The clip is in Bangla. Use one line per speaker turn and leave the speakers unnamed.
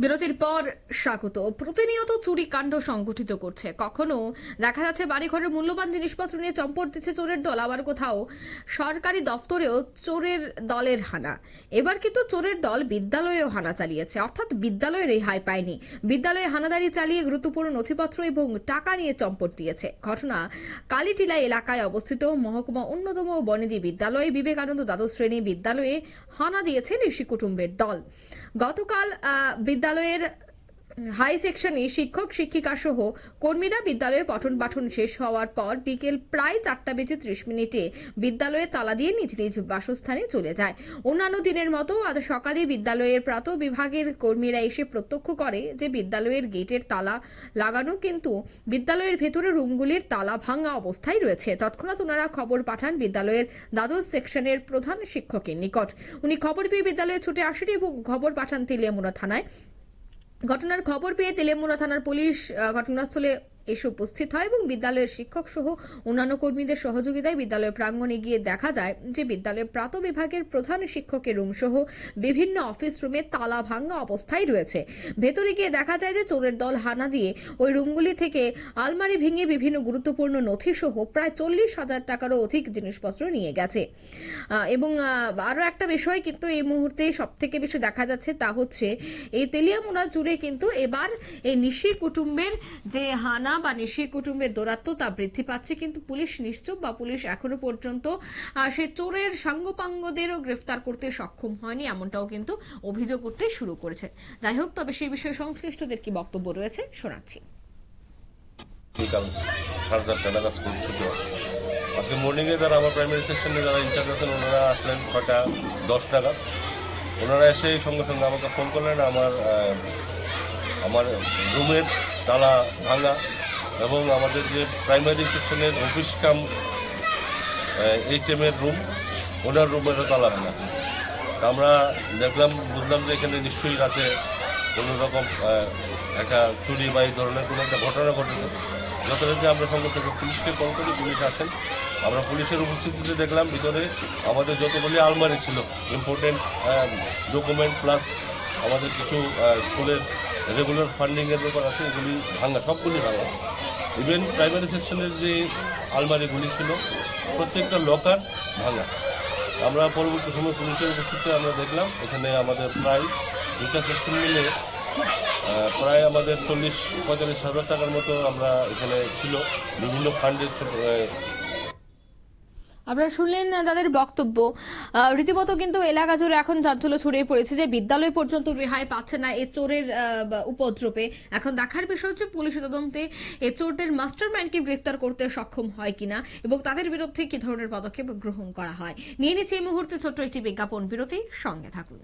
বিরতির পর স্বাগত। প্রতিনিয়ত চুরি কাণ্ড সংঘটিত করছে, কখনো দেখা যাচ্ছে বাড়িঘরের মূল্যবান জিনিসপত্র নিয়ে চম্পট দিচ্ছে চোরের দল, আবার কোথাও সরকারি দফতরেও চোরের দলের হানা। এবার কিন্তু চোরের দল বিদ্যালয়েও হানা চালিয়েছে, অর্থাৎ বিদ্যালয়ে রেহাই পায়নি। বিদ্যালয়ে হানাদারি চালিয়ে গুরুত্বপূর্ণ নথিপত্র এবং টাকা নিয়ে চম্পট দিয়েছে। ঘটনা কালীটিলা এলাকায় অবস্থিত মহকুমা অন্যতম বনেদি বিদ্যালয়ে বিবেকানন্দ দ্বাদশ শ্রেণী বিদ্যালয়ে হানা দিয়েছে ঋষি কুটুম্বের দল। গতকাল বিদ্যালয়ের হাই সেকশনে শিক্ষক শিক্ষিকা সহ কর্মীরা বিদ্যালয়ে পঠন পাঠন শেষ হওয়ার পর বিকেল প্রায় 4:30 বিদ্যালয়ে তালা দিয়ে নিজ নিজ বাসস্থানে চলে যায়। অন্যান্য দিনের মতো আজ সকালে বিদ্যালয়ের প্রাত বিভাগের কর্মীরা এসে প্রত্যক্ষ করে যে বিদ্যালয়ের গেটের তালা লাগানো, কিন্তু বিদ্যালয়ের ভেতরে রুমগুলির তালা ভাঙা অবস্থায় রয়েছে। তৎক্ষণাৎ ওনারা খবর পাঠান বিদ্যালয়ের দ্বাদশ সেকশনের প্রধান শিক্ষকের নিকট। উনি খবর পেয়ে বিদ্যালয়ে ছুটে আসেন এবং খবর পাঠান তেলিয়ামুড়া থানায়। ঘটনার খবর পেয়ে তেলিয়ামুড়া থানার পুলিশ ঘটনাস্থলে এসে উপস্থিত হয় এবং বিদ্যালয়ের শিক্ষক সহ অন্যান্য কর্মীদের সহযোগিতায় বিদ্যালয়ের প্রাঙ্গণে গিয়ে দেখা যায় যে বিদ্যালয়ের প্রাত বিভাগের প্রধান শিক্ষকের রুম সহ বিভিন্ন অফিস রুমে তালা ভাঙা অবস্থায় রয়েছে। ভেতরে গিয়ে দেখা যায় যে চোরের দল হানা দিয়ে ওই রুমগুলি থেকে আলমারি ভেঙে বিভিন্ন গুরুত্বপূর্ণ নথি সহ প্রায় 40,000 টাকারও অধিক জিনিসপত্র নিয়ে গেছে। এবং আরো একটা বিষয় কিন্তু এই মুহূর্তে সব থেকে বেশি দেখা যাচ্ছে তা হচ্ছে এই তেলিয়ামুড়া জুড়ে কিন্তু এবার এই নিশি কুটুম্বের যে হানা বা নিশি কুটুম্বের দৌরাত্ম্য তা বৃদ্ধি পাচ্ছে, কিন্তু পুলিশ নিশ্চুপ বা পুলিশ এখনো পর্যন্ত সে চোরের সাঙ্গপাঙ্গদেরও গ্রেফতার করতে সক্ষম হয়নি, এমনটাও কিন্তু অভিযোগ করতে শুরু করেছে। যাই হোক, তবে সেই বিষয়ে সংশ্লিষ্টদের কি বক্তব্য রয়েছে শোনাচ্ছি।
বিকাল 4:30 নাগাদ স্কুল ছুটি হয়। আজকে মর্নিংয়ে যারা আমার প্রাইমারি সেকশনে যারা ইনচার্জ আছেন ওনারা আসলেন 6:10 নাগাদ। ওনারা এসে সঙ্গে সঙ্গে আমাকে ফোন করলেন আমার রুমের তালা ভাঙা এবং আমাদের যে প্রাইমারি সেকশনের অফিস কাম HM এর রুম, ওনার রুমেরও তালা ভাঙা। আমরা বুঝলাম যে এখানে নিশ্চয়ই রাতে কোনো রকম একটা চুরি বা এই ধরনের কোনো একটা ঘটনা ঘটেছে। যথারীতি আমরা সঙ্গে সঙ্গে পুলিশকে কল করি, পুলিশ আসেন। আমরা পুলিশের উপস্থিতিতে দেখলাম ভিতরে আমাদের যতগুলি আলমারি ছিল, ইম্পর্টেন্ট ডকুমেন্ট প্লাস আমাদের কিছু স্কুলের রেগুলার ফান্ডিংয়ের ব্যাপার আছে, এগুলি ভাঙা, সবগুলি ভাঙা। ইভেন প্রাইমারি সেকশনের যে আলমারিগুলি ছিল প্রত্যেকটা লকার ভাঙা। আমরা পরবর্তী সময় পুলিশের উপস্থিতিতে আমরা দেখলাম এখানে আমাদের প্রায় দুটা সেকশন মিলে প্রায় আমাদের 40-45 হাজার টাকার মতো আমরা এখানে ছিল বিভিন্ন ফান্ডের।
আপনারা শুনলেন তাদের বক্তব্য। রীতিমতো কিন্তু এলাকা জুড়ে এখন চাঞ্চল্য ছড়িয়ে পড়েছে যে বিদ্যালয় পর্যন্ত রেহাই পাচ্ছে না এই চোরের উপদ্রবে। এখন দেখার বিষয় হচ্ছে পুলিশের তদন্তে এই চোরদের মাস্টারমাইন্ডকে গ্রেফতার করতে সক্ষম হয় কিনা এবং তাদের বিরুদ্ধে কি ধরনের পদক্ষেপ গ্রহণ করা হয়। নিয়ে নিচ্ছে এই মুহূর্তে ছোট্ট একটি বিজ্ঞাপন বিরতি, সঙ্গে থাকুন।